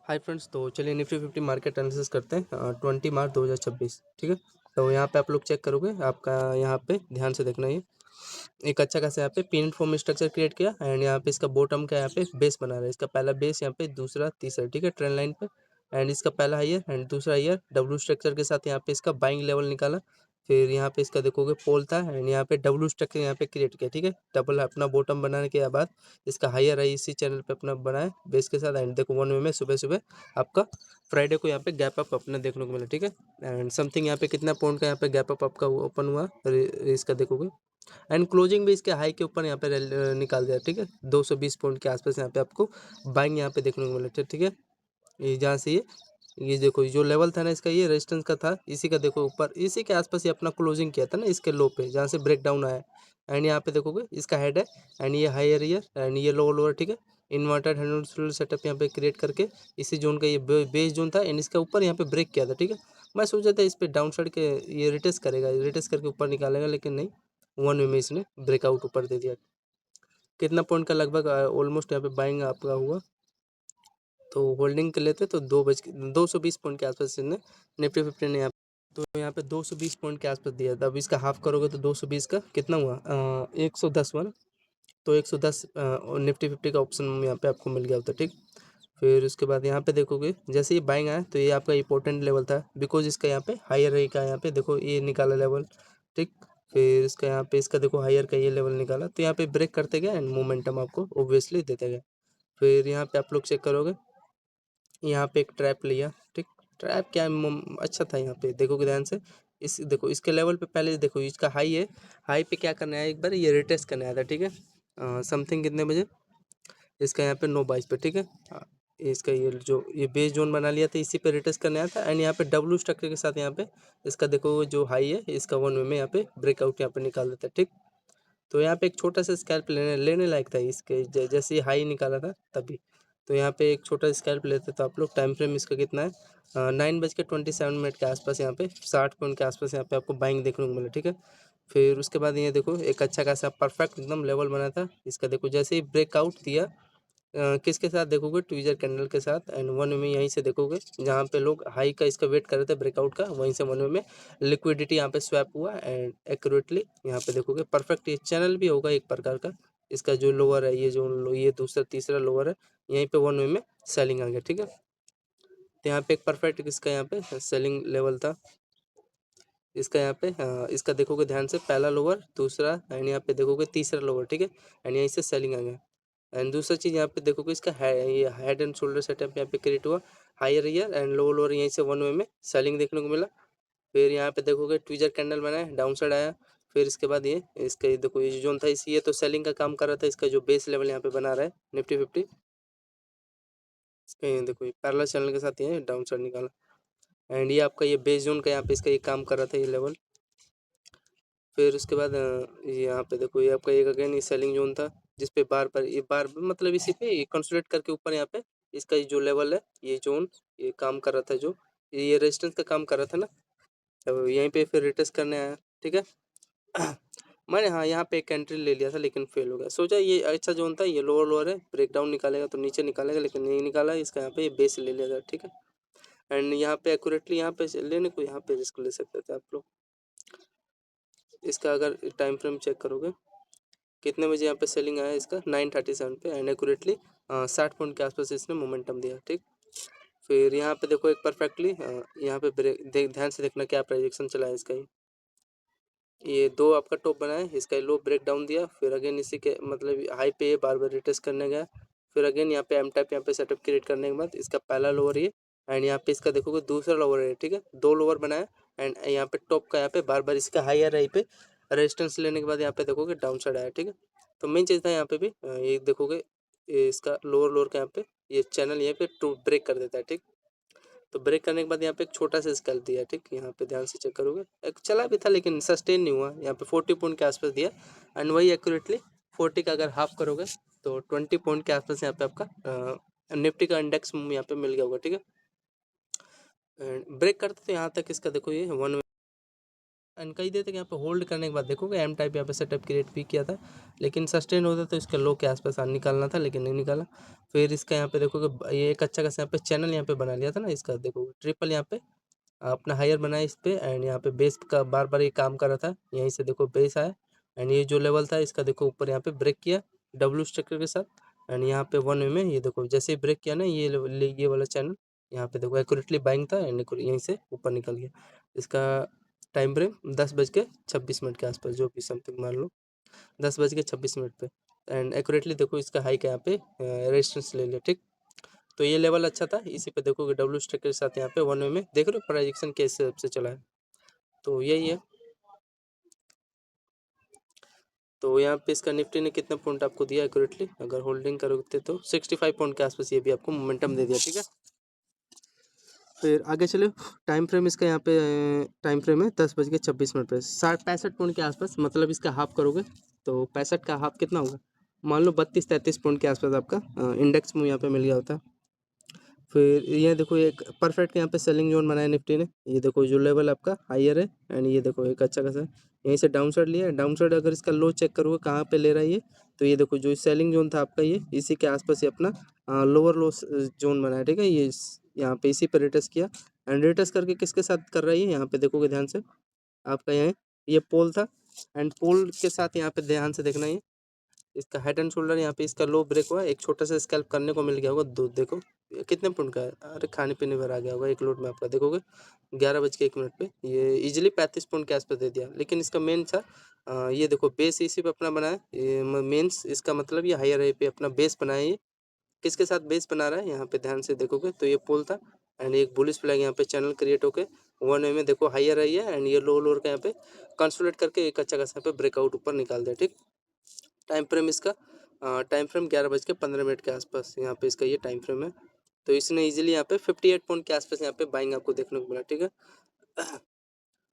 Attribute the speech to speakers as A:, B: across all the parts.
A: Hi friends, तो चलिए Nifty 50 market analysis करते हैं 20 मार्च 2026। ठीक है। तो यहाँ पे आप लोग चेक करोगे, आपका यहाँ पे ध्यान से देखना, ये एक अच्छा खासा यहाँ पे पिन फॉर्म स्ट्रक्चर क्रिएट किया एंड यहाँ पे इसका बॉटम का यहाँ पे बेस बना रहा है। इसका पहला बेस यहाँ पे, दूसरा तीसरा, ठीक है, ट्रेंड लाइन पे। एंड इसका पहला हायर एंड दूसरा हायर डब्ल्यू स्ट्रक्चर के साथ यहाँ पे इसका बाइंग लेवल निकाला। फिर यहाँ पे इसका देखोगे पोल था एंड यहाँ पे डब्ल्यू स्ट्रक्चर यहाँ पे क्रिएट किया। ठीक है, डबल अपना बॉटम बनाने के बाद इसका हायर है इसी चैनल पे अपना बनाया बेस के साथ। एंड देखो 1 वे में सुबह सुबह आपका फ्राइडे को यहाँ पे गैप अप अपने देखने को मिला। ठीक है, एंड समथिंग यहाँ पे कितना पॉइंट का यहाँ पे गैप अप आपका ओपन हुआ इसका देखोगे। एंड क्लोजिंग भी इसके हाई के ऊपर यहाँ पे निकाल दिया। ठीक है, 220 पॉइंट के आसपास यहाँ पे आपको बाइंग यहाँ पे देखने को मिला। ठीक है, ये जहाँ से ये देखो जो लेवल था ना इसका, ये रेजिस्टेंस का था, इसी का देखो ऊपर इसी के आसपास ये अपना क्लोजिंग किया था ना इसके लो पे, जहाँ से ब्रेक डाउन आया। एंड यहाँ पे देखोगे इसका हेड है एंड ये हायर ईयर एंड ये लोअर लोअर। ठीक है, इन्वर्टेड हैंडल सेटअप यहाँ पे क्रिएट करके इसी जोन का ये बेस जोन था एंड इसका ऊपर यहाँ पे ब्रेक किया था। ठीक है, मैं सोचा था इस पे डाउन साइड के ये रिटेस्ट करेगा, रिटेस्ट करके ऊपर निकालेगा, लेकिन नहीं, 1 वे में इसने ब्रेकआउट ऊपर दे दिया। कितना पॉइंट का लगभग ऑलमोस्ट यहाँ पे बाइंग आपका हुआ, तो होल्डिंग कर लेते तो 220 पॉइंट के आसपास इसने निफ्टी 50 ने यहाँ पे 220 पॉइंट के आसपास दिया था। अब इसका हाफ करोगे तो 220 का कितना हुआ, 110 हुआ ना। तो 110 निफ्टी 50 का ऑप्शन यहाँ पे आपको मिल गया होता। ठीक, फिर उसके बाद यहाँ पे देखोगे जैसे ये बाइंग आया तो ये आपका इंपॉर्टेंट लेवल था, बिकॉज इसका यहाँ पे हायर रही का यहाँ पे देखो ये निकाला लेवल। ठीक, फिर इसका यहाँ पे इसका देखो हायर का ये लेवल निकाला, तो यहाँ पे ब्रेक करते गए एंड मोमेंटम आपको ऑब्वियसली देते गए। फिर यहाँ पे आप लोग चेक करोगे, यहाँ पे एक ट्रैप लिया। ठीक, ट्रैप क्या अच्छा था, यहाँ पे देखोगे ध्यान से, इस देखो इसके लेवल पे पहले देखो इसका हाई है, हाई पे क्या करना है, एक बार ये रिटेस्ट करने आया था। ठीक है, समथिंग कितने बजे, इसका यहाँ पे 9:22 पे। ठीक है, इसका ये जो ये बेस जोन बना लिया था, इसी पे रिटेस्ट करने आया था एंड यहाँ पे डब्ल्यू स्ट्रक्चर के साथ यहाँ पे इसका देखो जो हाई है इसका 1 वे में यहाँ पे ब्रेकआउट यहाँ पे निकाल देता है। ठीक, तो यहाँ पे एक छोटा सा स्कैल्प लेने लायक था इसके, जैसे हाई निकाला था तभी। तो यहाँ पे एक छोटा स्कैल्प लेते तो आप लोग, टाइम फ्रेम इसका कितना है, 9:27 के आसपास, यहाँ पे 60 पॉइंट के आसपास यहाँ पे आपको बाइंग देखने को मिला। ठीक है, फिर उसके बाद ये देखो एक अच्छा खासा परफेक्ट एकदम लेवल बना था इसका, देखो जैसे ही ब्रेकआउट दिया किसके साथ देखोगे, ट्विजर कैंडल के साथ। एंड 1 वे में यहीं से देखोगे जहाँ पे लोग हाई का इसका वेट कर रहे थे ब्रेकआउट का, वहीं से 1 वे में लिक्विडिटी यहाँ पे स्वैप हुआ एंड एक्यूरेटली यहाँ पे देखोगे परफेक्ट ये चैनल भी होगा एक प्रकार का। इसका जो लोअर है, ये जो ये दूसरा तीसरा लोअर है, यहीं पे 1 वे में सेलिंग आ गया। ठीक है, तो यहाँ पे एक परफेक्ट इसका यहाँ पे सेलिंग लेवल था इसका, यहाँ पे इसका देखोगे ध्यान से, पहला लोअर, दूसरा एंड यहाँ पे देखोगे तीसरा लोअर। ठीक है, एंड यहीं से सेलिंग आ गया। एंड दूसरा चीज़ यहाँ पे देखोगे इसका ये हेड एंड शोल्डर सेटअप यहाँ पे क्रिएट हुआ, higher high and lower lower यहीं से 1 वे में सेलिंग देखने को मिला। फिर यहाँ पे देखोगे ट्विजर कैंडल बनाया, डाउन साइड आया। फिर इसके बाद ये इसका ये देखो ये जोन था, इसी ये तो सेलिंग का काम कर रहा था, इसका जो बेस लेवल यहाँ पे बना रहा है निफ्टी 50, इसका ये देखो ये पैरेलल चैनल के साथ ये डाउन साइड निकाला एंड ये आपका ये बेस जोन का यहाँ पे इसका ये काम कर रहा था ये लेवल। फिर उसके बाद ये यहाँ पे देखो ये आपका एक अगेन ये सेलिंग जोन था, जिसपे बार मतलब इसी पे कंसोलिडेट करके ऊपर यहाँ पे इसका जो लेवल है ये जोन ये काम कर रहा था, जो ये रेजिस्टेंस का काम कर रहा था ना, तो यहीं पे फिर रिटेस्ट करने आया। ठीक है, मैंने हाँ यहाँ पे एक एंट्री ले लिया था लेकिन फेल हो गया, सोचा ये अच्छा जोन था, ये लोअर लोअर है, ब्रेक डाउन निकालेगा तो नीचे निकालेगा, लेकिन नहीं निकाला, इसका यहाँ पे बेस ले लिया था। ठीक है, एंड यहाँ पे एक्यूरेटली यहाँ पे लेने को यहाँ पे रिस्क ले सकते थे आप लोग। इसका अगर टाइम फ्रेम चेक करोगे कितने बजे यहाँ पे सेलिंग आया इसका, 9:37 पे एंड एक्यूरेटली 60 पॉइंट के आसपास इसने मोमेंटम दिया। ठीक, फिर यहाँ पे देखो एक परफेक्टली यहाँ पे ब्रेक ध्यान से देखना क्या प्रोजेक्शन चला है इसका, ये दो आपका टॉप बना है, इसका लो ब्रेक डाउन दिया, फिर अगेन इसी के मतलब हाई पे ये बार बार रिटेस्ट करने गया, फिर अगेन यहाँ पे एम टाइप यहाँ पे सेटअप क्रिएट करने के बाद इसका पहला लोअर ये एंड यहाँ पे इसका देखोगे दूसरा लोअर है। ठीक है, दो लोअर बनाया एंड यहाँ पे टॉप का यहाँ पे बार बार इसका हायर हाई पे रेजिस्टेंस लेने के बाद यहाँ पे देखोगे डाउन साइड आया। ठीक है, तो मेन चीज़ था यहाँ पे भी ये देखोगे ये इसका लोअर लोअर का यहाँ पे ये चैनल यहाँ पे टू ब्रेक कर देता है। ठीक, तो ब्रेक करने के बाद यहाँ पे एक छोटा सा स्कैल्प दिया। ठीक, यहाँ पे ध्यान से चेक करोगे एक चला भी था लेकिन सस्टेन नहीं हुआ, यहाँ पे 40 पॉइंट के आसपास दिया एंड वही एक्यूरेटली 40 का अगर हाफ करोगे तो 20 पॉइंट के आसपास यहाँ पे आपका निफ्टी का इंडेक्स यहाँ पे मिल गया होगा। ठीक है, ब्रेक करते तो यहाँ तक इसका देखो ये 1 वे एंड कई देर तक यहाँ पे होल्ड करने के बाद देखोगे एम टाइप यहाँ पे सेटअप क्रिएट भी किया था, लेकिन सस्टेन होता तो इसके लो के आसपास निकालना था, लेकिन नहीं निकाला। फिर इसका यहाँ पे देखोगे ये एक अच्छा खासा यहाँ पे चैनल यहाँ पे बना लिया था ना, इसका देखो ट्रिपल यहाँ पे अपना हायर बनाया इस पे, एंड यहाँ पे बेस का बार बार ये काम कर रहा था, यहीं से देखो बेस आया, एंड ये जो लेवल था इसका देखो ऊपर यहाँ पे ब्रेक किया डब्ल्यू स्ट्रक्चर के साथ, एंड यहाँ पे 1 वे में ये देखो जैसे ही ब्रेक किया ना ये वाला चैनल यहाँ पे देखो एक्यूरेटली बाइंग था, एंड यहीं से ऊपर निकल गया। इसका टाइम फ्रेम 10:26 के आसपास, जो भी समथिंग मान लो 10:26 पे, एंड एक्यूरेटली देखो इसका हाई का यहाँ पे रेजिस्टेंस ले लिया, ठीक। तो ये लेवल अच्छा था, इसी पे देखोगे डब्ल्यू स्ट्रक्चर के साथ यहाँ पे 1 वे में देख रहे हो प्रोजेक्शन के हिसाब से चला है, तो यही है। तो यहाँ पे इसका निफ्टी ने कितना पॉइंट आपको दिया एक्यूरेटली, अगर होल्डिंग करोगे तो 65 पॉइंट के आसपास ये भी आपको मोमेंटम दे दिया, ठीक है। फिर आगे चले, टाइम फ्रेम इसका यहाँ पे टाइम फ्रेम है 10:26 पे 65 पॉइंट के आसपास, मतलब इसका हाफ करोगे तो 65 का हाफ कितना होगा, मान लो 32-33 पॉइंट के आसपास आपका इंडेक्स मूव यहाँ पे मिल गया होता। फिर ये देखो एक परफेक्ट यहाँ पे सेलिंग जोन बनाया निफ्टी ने, ये देखो जो लेवल आपका हायर है, एंड ये देखो एक अच्छा खासा यहीं से डाउन साइड लिया है। डाउन साइड अगर इसका लो चेक करोगे कहाँ पे ले रहा है ये, तो ये देखो जो सेलिंग जोन था आपका ये इसी के आसपास ही अपना लोअर लो जोन बनाया, ठीक है। ये यहाँ पे इसी पे रिटेस्ट किया, एंड रिटेस्ट करके किसके साथ कर रहा है ये, यहाँ पे देखोगे ध्यान से आपका यहाँ ये पोल था, एंड पोल के साथ यहाँ पे ध्यान से देखना, ये इसका हेड एंड शोल्डर यहाँ पे इसका लो ब्रेक हुआ, एक छोटा सा स्कैल्प करने को मिल गया होगा। दो देखो ये कितने पॉइंट का है, अरे खाने पीने पर आ गया होगा एक लोट में आपका, देखोगे 11:01 पे ये इजीली 35 पॉइंट के आसपास दे दिया, लेकिन इसका मेन था ये देखो बेस इसी पे अपना बनाया, ये मेंस इसका मतलब ये हायर है पे अपना बेस बनाया, ये किसके साथ बेस बना रहा है यहाँ पे ध्यान से देखोगे तो ये पोल था, एंड एक बुलिश फ्लैग यहाँ पे चैनल क्रिएट होके 1 वे में देखो हायर रही है, एंड ये लो लोअर का यहाँ पे कंसोलिडेट करके एक अच्छा खासा यहाँ पे ब्रेकआउट ऊपर निकाल दिया, ठीक। टाइम फ्रेम इसका टाइम फ्रेम 11:15 के आसपास यहाँ पे इसका ये टाइम फ्रेम है, तो इसने इजीली यहाँ पे 58 पॉइंट के आसपास यहाँ पे बाइंग आपको देखने को मिला, ठीक है।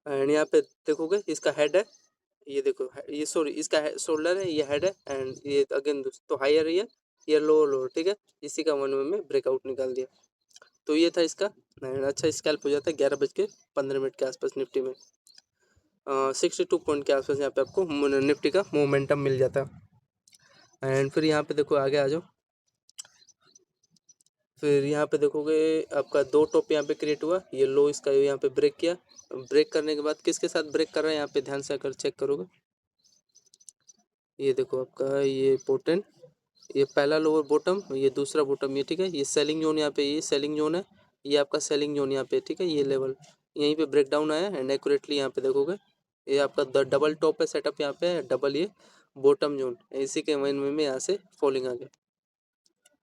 A: एंड यहाँ पे देखोगे इसका हेड है, ये देखो ये सॉरी इसका शोल्डर है, ये हेड है, एंड ये अगेन तो हायर है, ये लो लो, ठीक है। इसी का 1 वे में ब्रेकआउट निकाल दिया, तो ये था इसका, एंड अच्छा स्कैल्प हो जाता है 11:15 के आसपास निफ्टी में 62 पॉइंट के आसपास यहाँ पे आपको निफ्टी का मोमेंटम मिल जाता। एंड फिर यहाँ पे देखो आगे आ जाओ, फिर यहाँ पे देखोगे आपका 2 टॉप यहाँ पे क्रिएट हुआ, ये लो इसका यहाँ पे ब्रेक किया, ब्रेक करने के बाद किसके साथ ब्रेक कर रहा है यहाँ पे ध्यान से अगर चेक करोगे, ये देखो आपका ये पोर्टेंट, ये पहला लोअर बॉटम, ये दूसरा बॉटम, ये ठीक है। ये सेलिंग जोन यहाँ पे ये सेलिंग जोन है, ये आपका सेलिंग जोन यहाँ पे, ठीक है। ये लेवल यहीं पे ब्रेक डाउन आया, एंड एक्यूरेटली यहाँ पे देखोगे ये आपका डबल टॉप पे सेटअप यहाँ पे डबल ये बॉटम जोन, इसी के वन में यहाँ से फॉलिंग आ गया,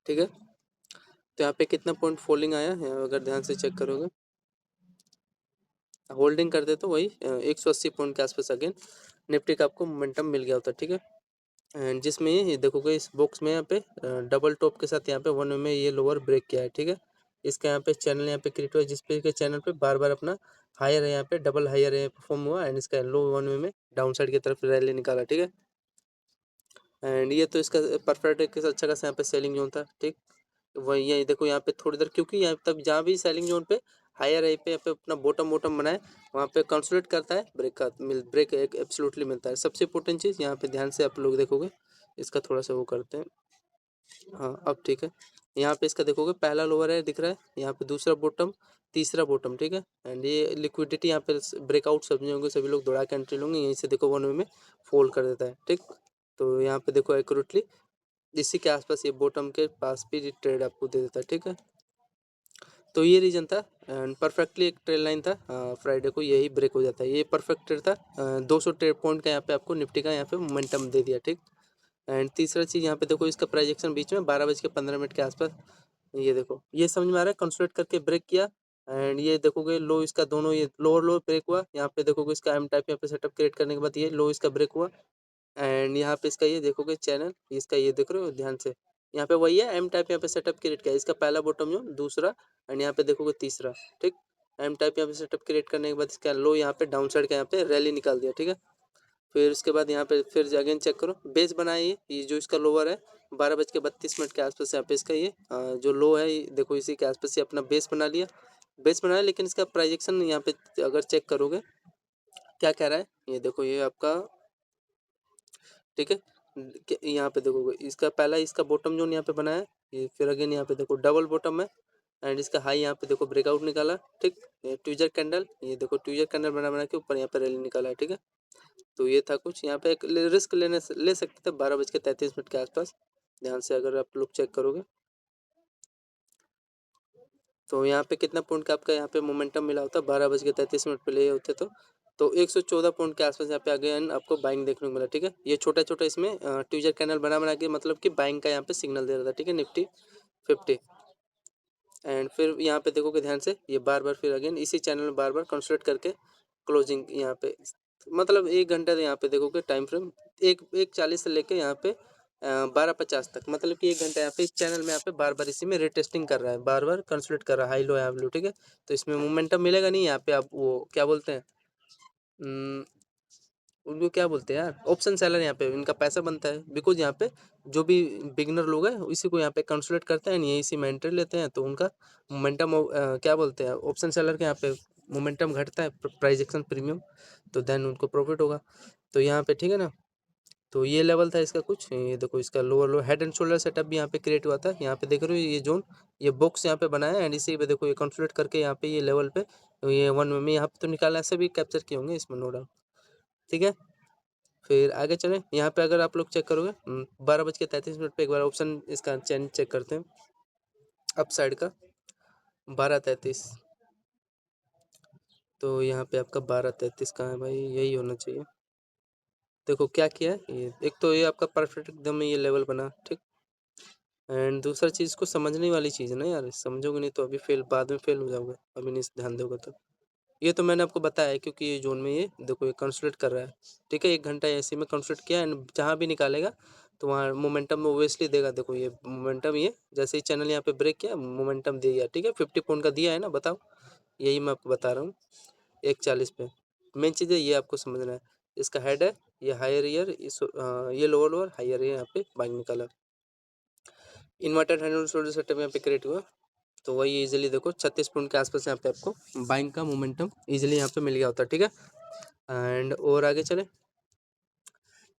A: ठीक है। तो यहाँ पे कितना पॉइंट फॉलिंग आया है अगर ध्यान से चेक करोगे, होल्डिंग करते तो वही 180 पॉइंट के आसपास अगेन निफ्टी का आपको मोमेंटम मिल गया होता, ठीक है। एंड जिसमें ये देखोगे इस बॉक्स में यहाँ पे डबल टॉप के साथ यहाँ पे 1 वे में ये लोअर ब्रेक किया है, ठीक है। इसका यहाँ पे चैनल यहाँ पे क्रिएट हुआ, जिसपे के चैनल पे बार बार अपना हायर है यहाँ पे डबल हायर है परफॉर्म हुआ, एंड इसका लो 1 वे में डाउन साइड की तरफ रैली निकाला, ठीक है। एंड ये तो इसका परफेक्ट एक अच्छा खासा यहाँ पे सेलिंग जोन था, ठीक। वही ये देखो यहाँ पे थोड़ी देर, क्योंकि यहाँ तक जहाँ भी सेलिंग जोन पे हायर है पे अपना बॉटम बॉटम बनाए वहाँ पे कंसोलिडेट करता है, ब्रेक का ब्रेक एक एब्सोल्युटली मिलता है। सबसे इंपॉर्टेंट चीज़ यहाँ पे ध्यान से आप लोग देखोगे, इसका थोड़ा सा वो करते हैं, हाँ अब ठीक है। यहाँ पे इसका देखोगे पहला लोअर है दिख रहा है, यहाँ पे दूसरा बॉटम, तीसरा बॉटम, ठीक है। एंड ये लिक्विडिटी यहाँ पे ब्रेकआउट समझे होंगे सभी लोग, दौड़ा के एंट्री लेंगे, यहीं से देखो 1 वे में फोल्ड कर देता है, ठीक। तो यहाँ पे देखो एक्यूरेटली इसी के आसपास ये बॉटम के पास भी ट्रेड आपको दे देता है, ठीक है। तो ये रीजन था, एंड परफेक्टली एक ट्रेड लाइन था, फ्राइडे को यही ब्रेक हो जाता है, ये परफेक्ट ट्रेड था। 200 ट्रेड पॉइंट का यहाँ पे आपको निफ्टी का यहाँ पे मोमेंटम दे दिया, ठीक। एंड तीसरा चीज़ यहाँ पे देखो इसका प्राइजेक्शन बीच में 12:15 के आसपास, ये देखो ये समझ में आ रहा है, कंसोलिडेट करके ब्रेक किया, एंड ये देखोगे लो इसका दोनों ये लोअर लो ब्रेक हुआ, यहाँ पे देखोगे इसका एम टाइप यहाँ पे सेटअप क्रिएट करने के बाद ये लो इसका ब्रेक हुआ, एंड यहाँ पे इसका ये देखोगे चैनल इसका ये देख रहे हो ध्यान से, यहाँ पे वही है एम टाइप यहाँ पे सेटअप क्रिएट किया, इसका पहला बॉटम जो दूसरा, एंड यहाँ पे देखोगे तीसरा, ठीक। एम टाइप यहाँ पे सेटअप क्रिएट करने के बाद इसका लो यहाँ पे डाउन साइड का यहाँ पे रैली निकाल दिया, ठीक है। फिर उसके बाद यहाँ पे फिर अगेन चेक करो बेस बनाया, ये जो इसका लोअर है 12:32 के आसपास यहाँ पे इसका ये जो लो है देखो इसी के आसपास ये अपना बेस बना लिया, बेस बनाया, लेकिन इसका प्राइजेक्शन यहाँ पे अगर चेक करोगे क्या कह रहा है, ये देखो ये आपका, ठीक है। यहाँ पे देखो इसका पहला इसका बॉटम जोन यहाँ पे बनाया, ये फिर अगेन यहाँ पे देखो डबल बॉटम है, एंड इसका हाई यहाँ पे देखो ब्रेकआउट निकाला, ठीक। ट्विजर कैंडल, ये देखो ट्विजर कैंडल बना के ऊपर यहाँ पे रैली निकाला है, ठीक है। तो ये था कुछ यहाँ पे, एक रिस्क ले सकते थे 12:33 के आसपास, ध्यान से अगर आप लोग चेक करोगे तो यहाँ पे कितना पॉइंट का आपका यहाँ पे मोमेंटम मिला होता, 12:33 पे ले होते तो 114 पॉइंट के आसपास यहाँ पे अगेन आपको बाइंग देखने को मिला, ठीक है। ये छोटा छोटा इसमें ट्विजर कैंडल बना के मतलब कि बाइंग का यहाँ पे सिग्नल दे रहा था, ठीक है, निफ्टी 50। एंड फिर यहाँ पे देखोगे ध्यान से, ये बार बार फिर अगेन इसी चैनल में बार बार कंसोलिडेट करके क्लोजिंग यहाँ पे, मतलब 1 घंटा यहाँ पे देखोगे टाइम फ्रेम, 1:40 से लेके यहाँ पे 12:50 तक, मतलब कि 1 घंटा यहाँ पे इस चैनल में यहाँ पे बार बार इसी में रिटेस्टिंग कर रहा है, बार बार कंसोलिडेट कर रहा है, हाई लो हाई लो, ठीक है। तो इसमें मोमेंटम मिलेगा नहीं यहाँ पे, आप वो क्या बोलते हैं, उनको क्या बोलते हैं यार, ऑप्शन सेलर, यहाँ पे इनका पैसा बनता है, बिकॉज यहाँ पे जो भी बिगनर लोग हैं इसी को यहाँ पे कंसोलिडेट करते हैं, यही इसी में एंट्री लेते हैं, तो उनका मोमेंटम क्या बोलते हैं, ऑप्शन सेलर के यहाँ पे मोमेंटम घटता है, प्राइस एक्शन प्रीमियम, तो देन उनको प्रॉफिट होगा। तो यहाँ पे ठीक है ना, तो ये लेवल था इसका कुछ, ये देखो इसका lower low head and shoulder setup भी यहाँ पे क्रिएट हुआ था, यहाँ पे देख रहे हो ये जोन, ये बॉक्स यहाँ पे बनाया है, एंड इसी पे देखो ये कंसोलिडेट करके यहाँ पे ये लेवल पे, ये 1 में यहाँ पे तो निकाला, ऐसे भी कैप्चर किए होंगे इसमें, नो डाउट, ठीक है। फिर आगे चलें, यहाँ पे अगर आप लोग चेक करोगे 12:33 पे एक बार ऑप्शन इसका चैन चेक करते हैं, अप साइड का 12:33, तो यहाँ पे आपका 12:33 कहाँ है भाई, यही होना चाहिए। देखो क्या किया है, ये एक तो ये आपका परफेक्ट एकदम ये लेवल बना, ठीक। एंड दूसरा चीज़ को समझने वाली चीज़ है ना यार, समझोगे नहीं तो अभी फेल, बाद में फेल हो जाओगे, अभी नहीं ध्यान दोगे तो। ये तो मैंने आपको बताया है, क्योंकि ये जोन में ये देखो ये कंसोलिडेट कर रहा है, ठीक है, 1 घंटा ऐसे में कंसोलिडेट किया, एंड जहाँ भी निकालेगा तो वहाँ मोमेंटम ओब्वियसली देगा, देखो ये मोमेंटम, ये जैसे ही चैनल यहाँ पे ब्रेक किया मोमेंटम दे गया, ठीक है, 50 पॉइंट का दिया है ना, बताओ, यही मैं आपको बता रहा हूँ 1:40 पे। मेन चीज़ है ये आपको समझना है, इसका हेड है, ये हायर ईयर, ये लोअर लोअर हायर ईयर यहाँ पे बाइंग निकाला, inverted hand and shoulder setup यहाँ पे क्रिएट हुआ, तो वही इजीली देखो 36 पॉइंट के आसपास यहाँ पे आपको बाइंग का मोमेंटम इजीली यहाँ पे मिल गया होता है, ठीक है। एंड और आगे चले,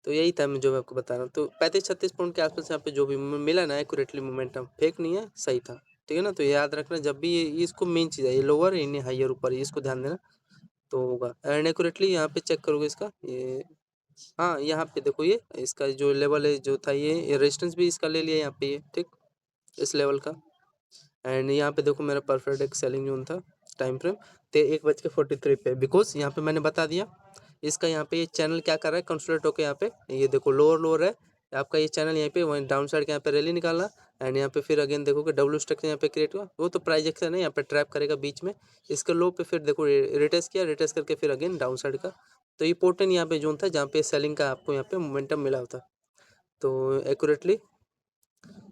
A: तो यही था मैं जो मैं आपको बता रहा हूँ, तो 35-36 पॉइंट के आसपास यहाँ पे जो भी मिला ना एक्यूरेटली मोमेंटम, फेक नहीं है, सही था, ठीक है ना। तो याद रखना जब भी ये इसको मेन चीज़ है, ये लोअर इन्हें हाइयर ऊपर, इसको ध्यान देना तो होगा। एंड एक्यूरेटली यहाँ पे चेक करोगे इसका, ये हाँ यहाँ पे देखो ये इसका जो लेवल है जो था, ये रेजिस्टेंस भी इसका ले लिया यहाँ पे ये, ठीक, इस लेवल का। एंड यहाँ पे देखो मेरा परफेक्ट एक सेलिंग जोन था, टाइम फ्रेम 1:43 पे, बिकॉज यहाँ पे मैंने बता दिया इसका, यहाँ पे ये चैनल क्या कर रहा है, कंसोलिडेट होकर यहाँ पे ये देखो लोअर लोअर है आपका ये चैनल, यहाँ पे वहीं डाउन साइड के यहाँ पे रैली निकाला, एंड यहाँ पे फिर अगेन देखोगे डब्ल्यू स्ट्रक्चर यहाँ पे क्रिएट हुआ, वो तो प्राइस एक्शन है, यहाँ पे ट्रैप करेगा बीच में, इसके लो पे फिर देखो रिटेस्ट किया, रिटेस्ट करके फिर अगेन डाउन साइड का, तो इंपॉर्टेंट यहाँ पे जोन था जहाँ पे सेलिंग का आपको यहाँ पे मोमेंटम मिला होता। तो एक्यूरेटली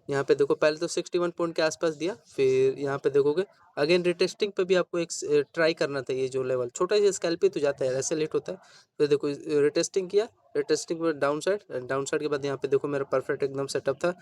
A: यहाँ पे देखो पहले तो 61 पॉइंट के आसपास दिया, फिर यहाँ पे देखोगे अगेन रिटेस्टिंग पे भी आपको एक ट्राई करना था, ये जो लेवल छोटा सा स्केल पे तो जाता है, ऐसे लेट होता है, तो देखो रिटेस्टिंग किया, रिटेस्टिंग पर डाउन साइड के बाद यहाँ पे देखो मेरा परफेक्ट एकदम सेटअप था,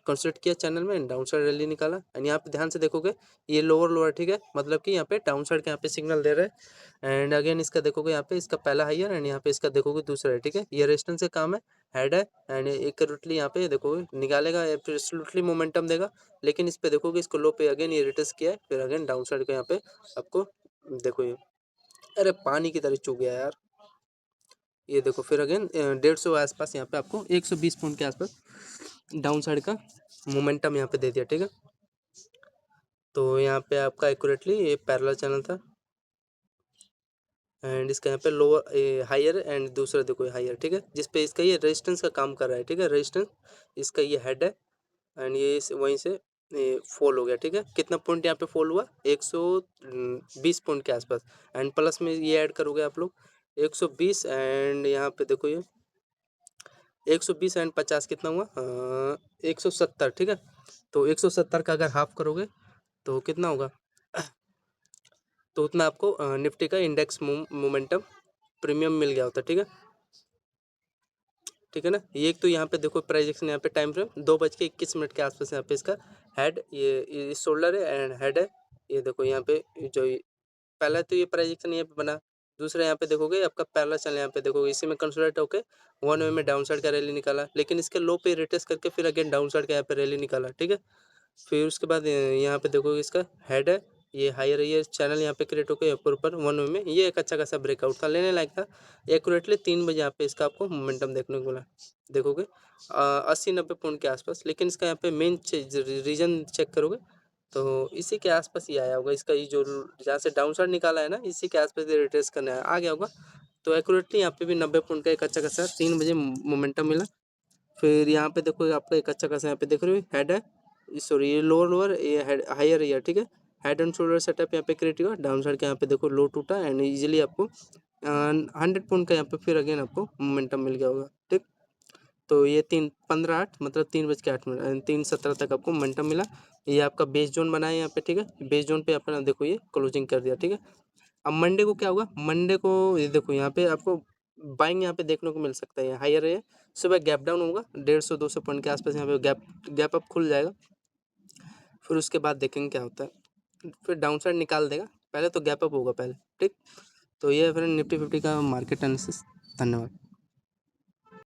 A: कंसोलिडेट किया चैनल में, डाउन साइड रैली निकाला, एंड यहाँ पे ध्यान से देखोगे ये लोअर लोअर, ठीक है, मतलब कि यहाँ पे डाउन साइड के यहाँ पे सिग्नल दे रहे हैं, एंड अगेन इसका देखोगे यहाँ पे इसका पहला हाइयर, एंड यहाँ पे इसका देखोगे दूसरा है, ठीक है, ये रेजिस्टेंस का काम है, हेड है, एंड एक रूटली यहाँ पे देखोगे निकालेगा, फिर स्लूटली मोमेंटम देगा, लेकिन इस पे देखोगे इसको लो पे अगेन ये रिटेस्ट किया है, फिर अगेन डाउन साइड का यहाँ पे आपको देखो ये, अरे पानी की तरह चुक गया यार, ये देखो फिर अगेन 150 आसपास यहाँ पे आपको 120 पॉइंट के आसपास डाउन साइड का मोमेंटम यहाँ पे दे दिया, ठीक है। तो यहाँ पे आपका एक्यूरेटली ये पैरेलल चैनल था, एंड इसका यहाँ पे लोअर हायर, एंड दूसरा देखो हायर, ठीक है, जिसपे इसका ये रेजिस्टेंस का काम कर रहा है, ठीक है, रेजिस्टेंस इसका ये हेड है, एंड ये वहीं से फॉल हो गया, ठीक है, कितना पॉइंट यहाँ पे फॉल हुआ 120 पॉइंट के आसपास, एंड प्लस में ये ऐड करोगे आप लोग 120, एंड यहाँ पे देखो ये 120 एंड 50 कितना हुआ 170, ठीक है। तो 170 का अगर हाफ करोगे तो कितना होगा, तो उतना आपको निफ्टी का इंडेक्स मोमेंटम प्रीमियम मिल गया होता, ठीक है, ठीक है ना। ये एक तो यहाँ पे देखो प्राइजेक्शन यहाँ पे टाइम फ्रेम 2:21 के आसपास यहाँ पे इसका हेड, ये शोल्डर है एंड हेड है, ये देखो यहाँ पे जो पहला तो ये प्राइजेक्शन यहाँ पे बना, दूसरा यहाँ पे देखोगे आपका पैरेलल चैनल यहाँ पे देखोगे, इसी में कंसोलिडेट होके 1 वे में डाउन साइड का रैली निकाला, लेकिन इसके लो पे रिटेस्ट करके फिर अगेन डाउन साइड का यहाँ पे रैली निकाला, ठीक है। फिर उसके बाद यहाँ पे देखोगे इसका हेड है, ये हायर ये चैनल यहाँ पे क्रिएट होकर ऊपर 1 वे में ये एक अच्छा खासा ब्रेकआउट था, लेने लायक था। एक्यूरेटली 3 बजे यहाँ पे इसका आपको मोमेंटम देखने को मिला, देखोगे 80-90 पॉइंट के आसपास, लेकिन इसका यहाँ पे मेन रीजन चेक करोगे तो इसी के आसपास ही आया होगा, इसका ये जो जहाँ से डाउन साइड निकाला है ना, इसी के आसपास ये रिट्रेस करने आ गया होगा। तो एक्यूरेटली यहाँ पे भी 90 पॉइंट का एक अच्छा खासा 3 बजे मोमेंटम मिला। फिर यहाँ पे देखो आपका एक अच्छा खासा यहाँ पे देख रहे हो हेड है, सॉरी ये लोअर ये हेड हायर है, ठीक है। हेड एंड शोल्डर सेटअप यहाँ पे क्रिएट हुआ, डाउन साइड का यहाँ पे देखो लो टूटा एंड इजीली आपको 100 पॉइंट का यहाँ पे फिर अगेन आपको मोमेंटम मिल गया होगा, ठीक। तो ये 3:15-8 मतलब 3:08 3:17 तक आपको मोमेंटम मिला। ये आपका बेस जोन बना है यहाँ पे, ठीक है। बेस जोन पे अपना देखो ये क्लोजिंग कर दिया, ठीक है। अब मंडे को क्या होगा, मंडे को ये देखो यहाँ पे आपको बाइंग यहाँ पे देखने को मिल सकता है, हायर है। सुबह गैप डाउन होगा 150-200 पॉइंट के आसपास, यहाँ पे गैप अप खुल जाएगा। फिर उसके बाद देखेंगे क्या होता है, फिर डाउन साइड निकाल देगा, पहले तो गैप अप होगा पहले, ठीक। तो ये है फिर निफ्टी 50 का मार्केट एनालिसिस। धन्यवाद।